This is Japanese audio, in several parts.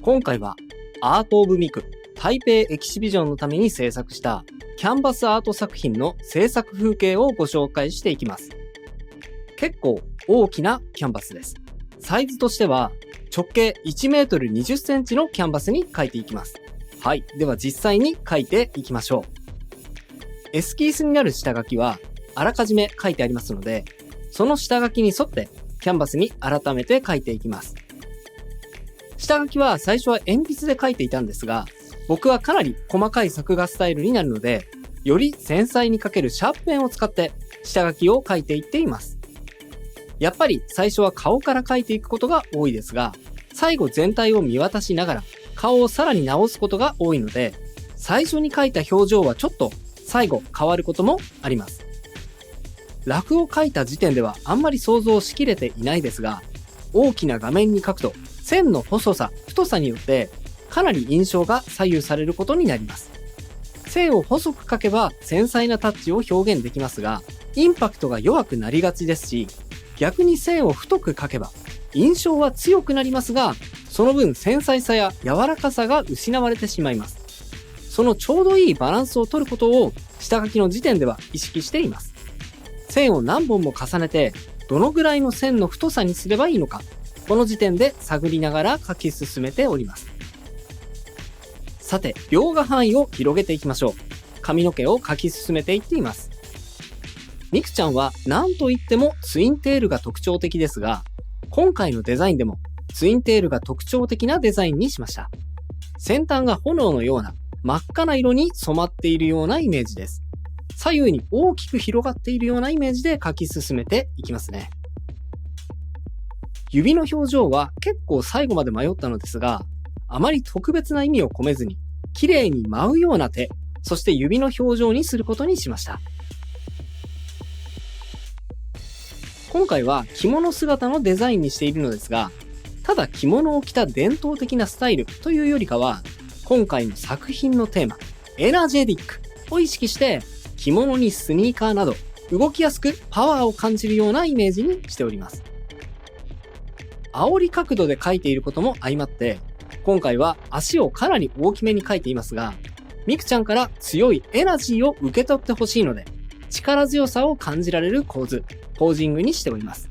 今回はアートオブミク台北エキシビジョンのために制作したキャンバスアート作品の制作風景をご紹介していきます。結構大きなキャンバスです。サイズとしては直径1メートル20センチのキャンバスに描いていきます。はい。では実際に描いていきましょう。エスキースになる下書きはあらかじめ描いてありますので、その下書きに沿ってキャンバスに改めて描いていきます。下書きは最初は鉛筆で描いていたんですが、僕はかなり細かい作画スタイルになるので、より繊細に描けるシャープペンを使って下書きを描いていっています。やっぱり最初は顔から描いていくことが多いですが、最後全体を見渡しながら顔をさらに直すことが多いので、最初に描いた表情はちょっと最後変わることもあります。ラフを描いた時点ではあんまり想像しきれていないですが、大きな画面に描くと線の細さ、太さによってかなり印象が左右されることになります。線を細く描けば繊細なタッチを表現できますが、インパクトが弱くなりがちですし、逆に線を太く描けば印象は強くなりますが、その分繊細さや柔らかさが失われてしまいます。そのちょうどいいバランスを取ることを下書きの時点では意識しています。線を何本も重ねて、どのぐらいの線の太さにすればいいのか、この時点で探りながら書き進めております。さて、描画範囲を広げていきましょう。髪の毛を描き進めていっています。ミクちゃんは何と言ってもツインテールが特徴的ですが、今回のデザインでもツインテールが特徴的なデザインにしました。先端が炎のような真っ赤な色に染まっているようなイメージです。左右に大きく広がっているようなイメージで描き進めていきますね。指の表情は結構最後まで迷ったのですが、あまり特別な意味を込めずに、綺麗に舞うような手、そして指の表情にすることにしました。今回は着物姿のデザインにしているのですが、ただ着物を着た伝統的なスタイルというよりかは、今回の作品のテーマ、エナジェティックを意識して、着物にスニーカーなど、動きやすくパワーを感じるようなイメージにしております。煽り角度で描いていることも相まって、今回は足をかなり大きめに描いていますが、ミクちゃんから強いエナジーを受け取ってほしいので、力強さを感じられる構図、ポージングにしております。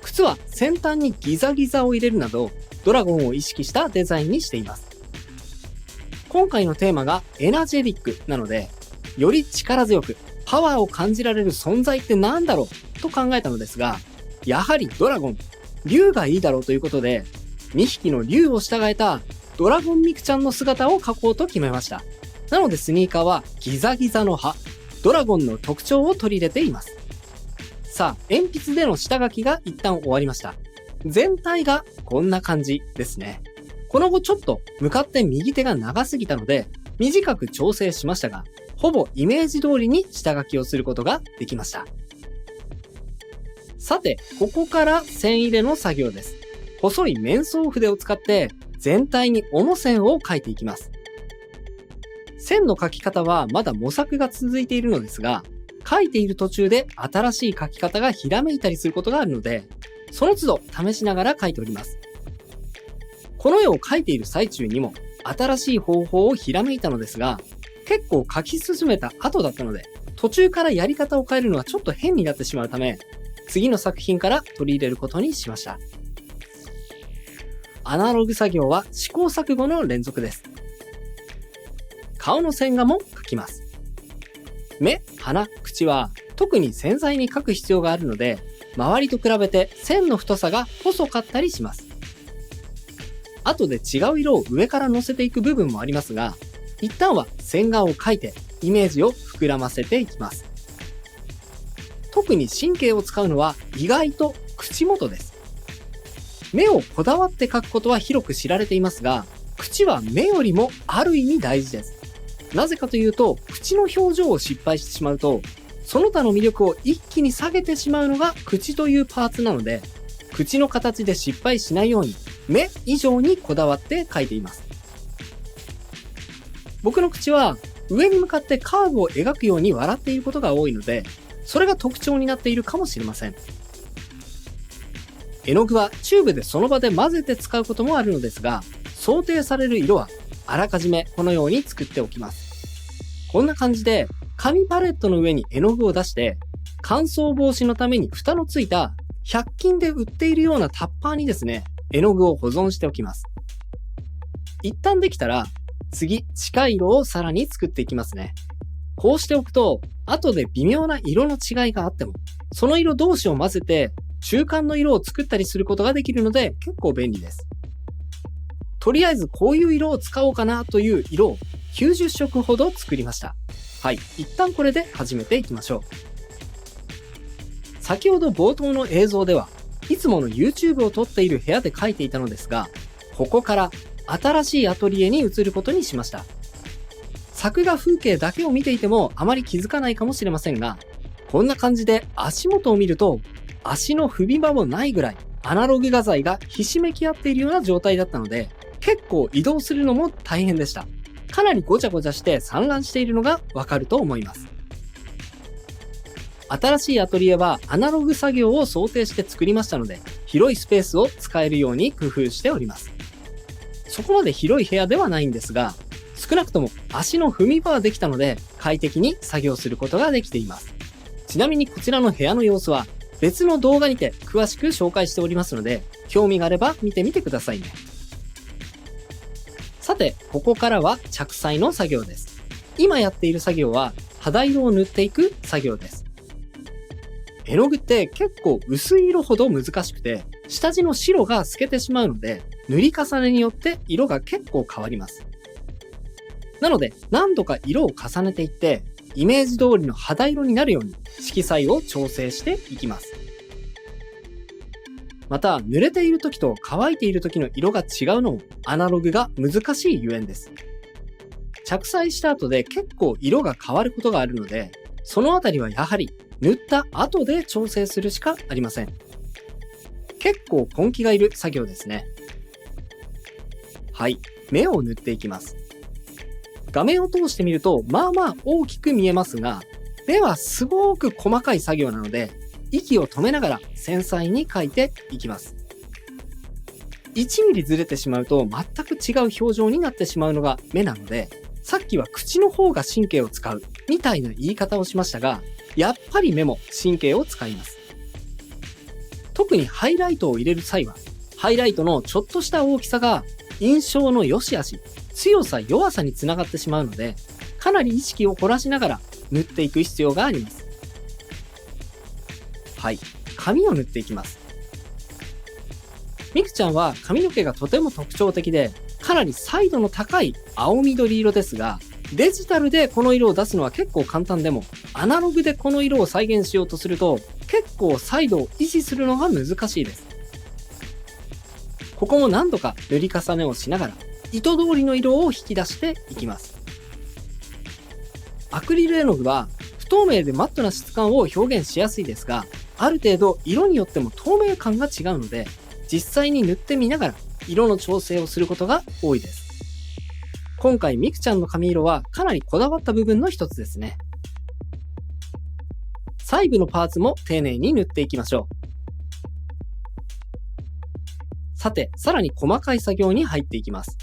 靴は先端にギザギザを入れるなど、ドラゴンを意識したデザインにしています。今回のテーマがエナジェティックなので、より力強くパワーを感じられる存在って何だろうと考えたのですが、やはりドラゴン、竜がいいだろうということで、2匹の竜を従えたドラゴンミクちゃんの姿を描こうと決めました。なのでスニーカーはギザギザの葉、ドラゴンの特徴を取り入れています。さあ、鉛筆での下書きが一旦終わりました。全体がこんな感じですね。この後ちょっと向かって右手が長すぎたので短く調整しましたが、ほぼイメージ通りに下書きをすることができました。さて、ここから線入れの作業です。細い面相筆を使って全体に主線を描いていきます。線の描き方はまだ模索が続いているのですが、描いている途中で新しい描き方がひらめいたりすることがあるので、その都度試しながら描いております。この絵を描いている最中にも新しい方法をひらめいたのですが、結構描き進めた後だったので、途中からやり方を変えるのはちょっと変になってしまうため、次の作品から取り入れることにしました。アナログ作業は試行錯誤の連続です。顔の線画も描きます。目、鼻、口は特に繊細に描く必要があるので、周りと比べて線の太さが細かったりします。後で違う色を上から乗せていく部分もありますが、一旦は線画を描いてイメージを膨らませていきます。特に神経を使うのは意外と口元です。目をこだわって描くことは広く知られていますが、口は目よりもある意味大事です。なぜかというと、口の表情を失敗してしまうと、その他の魅力を一気に下げてしまうのが口というパーツなので、口の形で失敗しないように目以上にこだわって描いています。僕の口は上に向かってカーブを描くように笑っていることが多いので、それが特徴になっているかもしれません。絵の具はチューブでその場で混ぜて使うこともあるのですが、想定される色はあらかじめこのように作っておきます。こんな感じで紙パレットの上に絵の具を出して、乾燥防止のために蓋のついた100均で売っているようなタッパーにですね、絵の具を保存しておきます。一旦できたら、次近い色をさらに作っていきますね。こうしておくと、後で微妙な色の違いがあっても、その色同士を混ぜて中間の色を作ったりすることができるので結構便利です。とりあえずこういう色を使おうかなという色を90色ほど作りました。はい、一旦これで始めていきましょう。先ほど冒頭の映像ではいつもの YouTube を撮っている部屋で描いていたのですが、ここから新しいアトリエに移ることにしました。作画風景だけを見ていてもあまり気づかないかもしれませんが、こんな感じで足元を見ると足の踏み場もないぐらいアナログ画材がひしめき合っているような状態だったので、結構移動するのも大変でした。かなりごちゃごちゃして散乱しているのがわかると思います。新しいアトリエはアナログ作業を想定して作りましたので、広いスペースを使えるように工夫しております。そこまで広い部屋ではないんですが、少なくとも足の踏み場はできたので快適に作業することができています。ちなみにこちらの部屋の様子は別の動画にて詳しく紹介しておりますので、興味があれば見てみてくださいね。さて、ここからは着彩の作業です。今やっている作業は肌色を塗っていく作業です。絵の具って結構薄い色ほど難しくて、下地の白が透けてしまうので、塗り重ねによって色が結構変わります。なので、何度か色を重ねていって、イメージ通りの肌色になるように色彩を調整していきます。また、濡れている時と乾いている時の色が違うのもアナログが難しいゆえんです。着彩した後で結構色が変わることがあるので、そのあたりはやはり塗った後で調整するしかありません。結構根気がいる作業ですね。はい、目を塗っていきます。画面を通してみるとまあまあ大きく見えますが、目はすごく細かい作業なので、息を止めながら繊細に描いていきます。1ミリずれてしまうと全く違う表情になってしまうのが目なので、さっきは口の方が神経を使うみたいな言い方をしましたが、やっぱり目も神経を使います。特にハイライトを入れる際は、ハイライトのちょっとした大きさが印象の良し悪し、強さ弱さにつながってしまうので、かなり意識を凝らしながら塗っていく必要があります。はい、髪を塗っていきます。みくちゃんは髪の毛がとても特徴的で、かなり彩度の高い青緑色ですが、デジタルでこの色を出すのは結構簡単でも、アナログでこの色を再現しようとすると結構彩度を維持するのが難しいです。ここも何度か塗り重ねをしながら意図通りの色を引き出していきます。アクリル絵の具は不透明でマットな質感を表現しやすいですが、ある程度色によっても透明感が違うので、実際に塗ってみながら色の調整をすることが多いです。今回みくちゃんの髪色はかなりこだわった部分の一つですね。細部のパーツも丁寧に塗っていきましょう。さて、さらに細かい作業に入っていきます。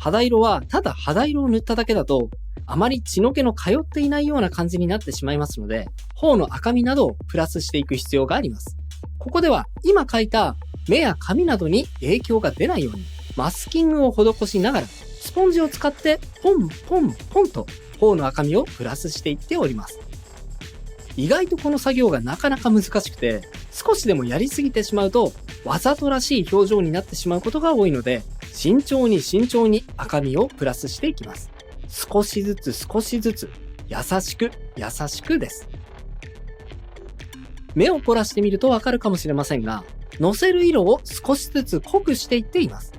肌色はただ肌色を塗っただけだと、あまり血の気の通っていないような感じになってしまいますので、頬の赤みなどをプラスしていく必要があります。ここでは今描いた目や髪などに影響が出ないようにマスキングを施しながら、スポンジを使ってポンポンポンと頬の赤みをプラスしていっております。意外とこの作業がなかなか難しくて、少しでもやりすぎてしまうとわざとらしい表情になってしまうことが多いので、慎重に慎重に赤みをプラスしていきます。少しずつ少しずつ、優しく優しくです。目を凝らしてみるとわかるかもしれませんが、のせる色を少しずつ濃くしていっています。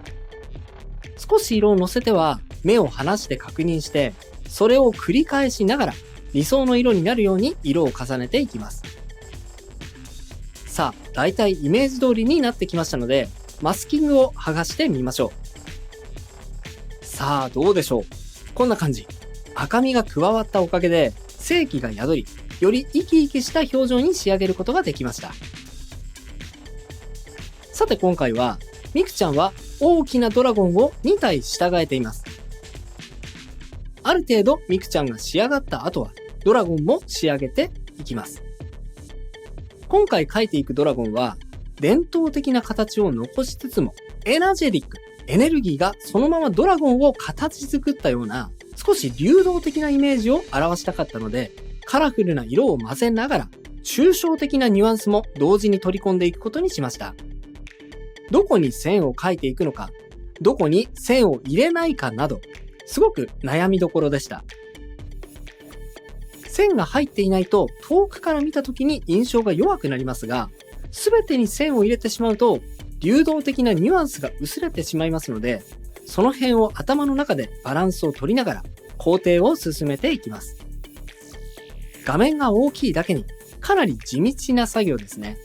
少し色をのせては目を離して確認して、それを繰り返しながら理想の色になるように色を重ねていきます。さあ、だいたいイメージ通りになってきましたので、マスキングを剥がしてみましょう。さあ、どうでしょう。こんな感じ。赤みが加わったおかげで生気が宿り、より生き生きした表情に仕上げることができました。さて今回は、ミクちゃんは大きなドラゴンを2体従えています。ある程度ミクちゃんが仕上がった後は、ドラゴンも仕上げていきます。今回描いていくドラゴンは、伝統的な形を残しつつも、エナジェリック、エネルギーがそのままドラゴンを形作ったような、少し流動的なイメージを表したかったので、カラフルな色を混ぜながら、抽象的なニュアンスも同時に取り込んでいくことにしました。どこに線を描いていくのか、どこに線を入れないかなど、すごく悩みどころでした。線が入っていないと遠くから見た時に印象が弱くなりますが、全てに線を入れてしまうと流動的なニュアンスが薄れてしまいますので、その辺を頭の中でバランスを取りながら工程を進めていきます。画面が大きいだけにかなり地道な作業ですね。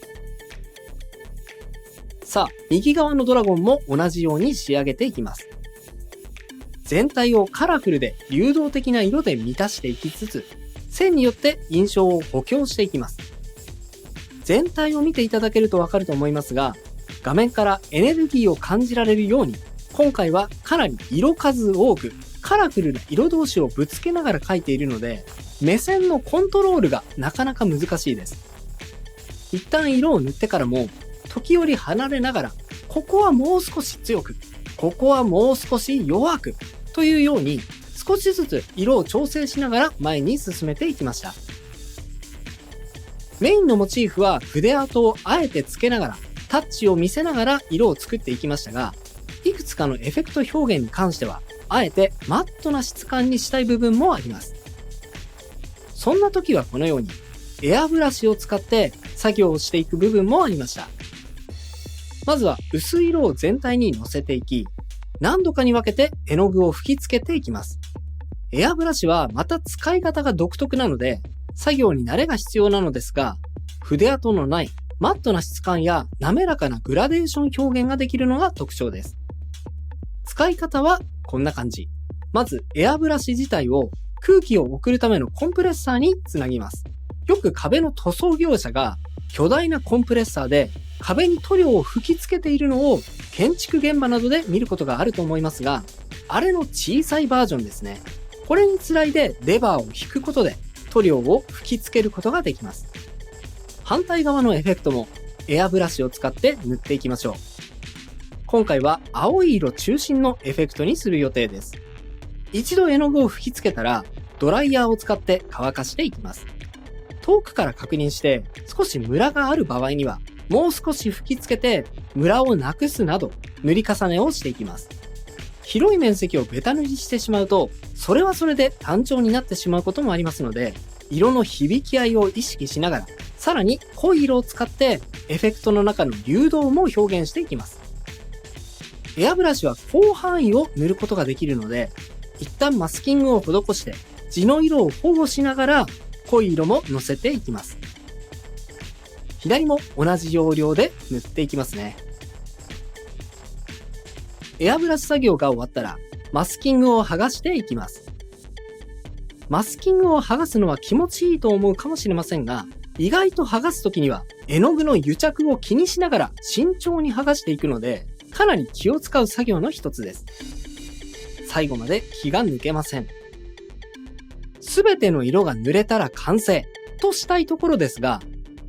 さあ、右側のドラゴンも同じように仕上げていきます。全体をカラフルで流動的な色で満たしていきつつ、線によって印象を補強していきます。全体を見ていただけるとわかると思いますが、画面からエネルギーを感じられるように、今回はかなり色数多く、カラフルな色同士をぶつけながら描いているので、目線のコントロールがなかなか難しいです。一旦色を塗ってからも、時折離れながら、ここはもう少し強く、ここはもう少し弱く、というように、少しずつ色を調整しながら前に進めていきました。メインのモチーフは筆跡をあえてつけながら、タッチを見せながら色を作っていきましたが、いくつかのエフェクト表現に関しては、あえてマットな質感にしたい部分もあります。そんな時はこのように、エアブラシを使って作業をしていく部分もありました。まずは薄い色を全体にのせていき、何度かに分けて絵の具を吹き付けていきます。エアブラシはまた使い方が独特なので、作業に慣れが必要なのですが、筆跡のないマットな質感や滑らかなグラデーション表現ができるのが特徴です。使い方はこんな感じ。まずエアブラシ自体を空気を送るためのコンプレッサーにつなぎます。よく壁の塗装業者が巨大なコンプレッサーで壁に塗料を吹き付けているのを建築現場などで見ることがあると思いますが、あれの小さいバージョンですね。これにつらいでレバーを引くことで塗料を吹き付けることができます。反対側のエフェクトもエアブラシを使って塗っていきましょう。今回は青い色中心のエフェクトにする予定です。一度絵の具を吹き付けたらドライヤーを使って乾かしていきます。遠くから確認して少しムラがある場合にはもう少し吹き付けてムラをなくすなど塗り重ねをしていきます。広い面積をベタ塗りしてしまうとそれはそれで単調になってしまうこともありますので、色の響き合いを意識しながらさらに濃い色を使ってエフェクトの中の流動も表現していきます。エアブラシは広範囲を塗ることができるので、一旦マスキングを施して地の色を保護しながら濃い色ものせていきます。左も同じ要領で塗っていきますね。エアブラシ作業が終わったらマスキングを剥がしていきます。マスキングを剥がすのは気持ちいいと思うかもしれませんが、意外と剥がすときには絵の具の癒着を気にしながら慎重に剥がしていくので、かなり気を使う作業の一つです。最後まで気が抜けません。すべての色が塗れたら完成としたいところですが、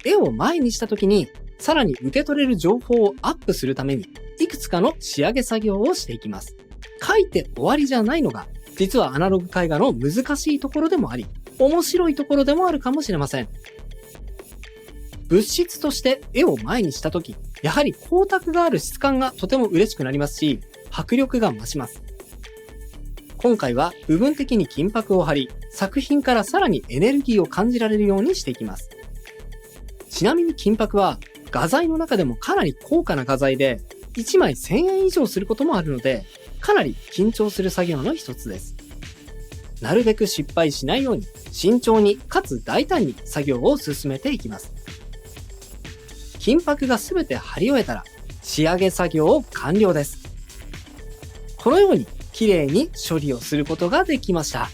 絵を前にした時にさらに受け取れる情報をアップするためにいくつかの仕上げ作業をしていきます。描いて終わりじゃないのが実はアナログ絵画の難しいところでもあり、面白いところでもあるかもしれません。物質として絵を前にした時、やはり光沢がある質感がとても嬉しくなりますし、迫力が増します。今回は部分的に金箔を貼り、作品からさらにエネルギーを感じられるようにしていきます。ちなみに金箔は画材の中でもかなり高価な画材で、1枚1000円以上することもあるので、かなり緊張する作業の一つです。なるべく失敗しないように慎重にかつ大胆に作業を進めていきます。金箔がすべて貼り終えたら仕上げ作業完了です。このように綺麗に処理をすることができました。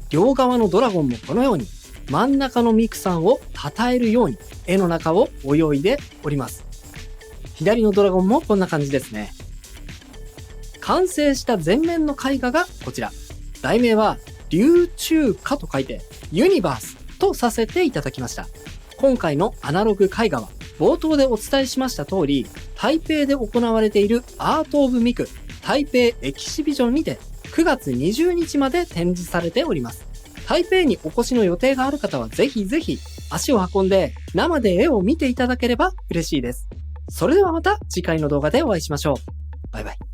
両側のドラゴンもこのように真ん中のミクさんを称えるように絵の中を泳いでおります。左のドラゴンもこんな感じですね。完成した前面の絵画がこちら。題名は、竜中花と書いて、ユニバースとさせていただきました。今回のアナログ絵画は、冒頭でお伝えしました通り、台北で行われているアートオブミク台北エキシビジョンにて9月20日まで展示されております。台北にお越しの予定がある方はぜひぜひ足を運んで生で絵を見ていただければ嬉しいです。それではまた次回の動画でお会いしましょう。バイバイ。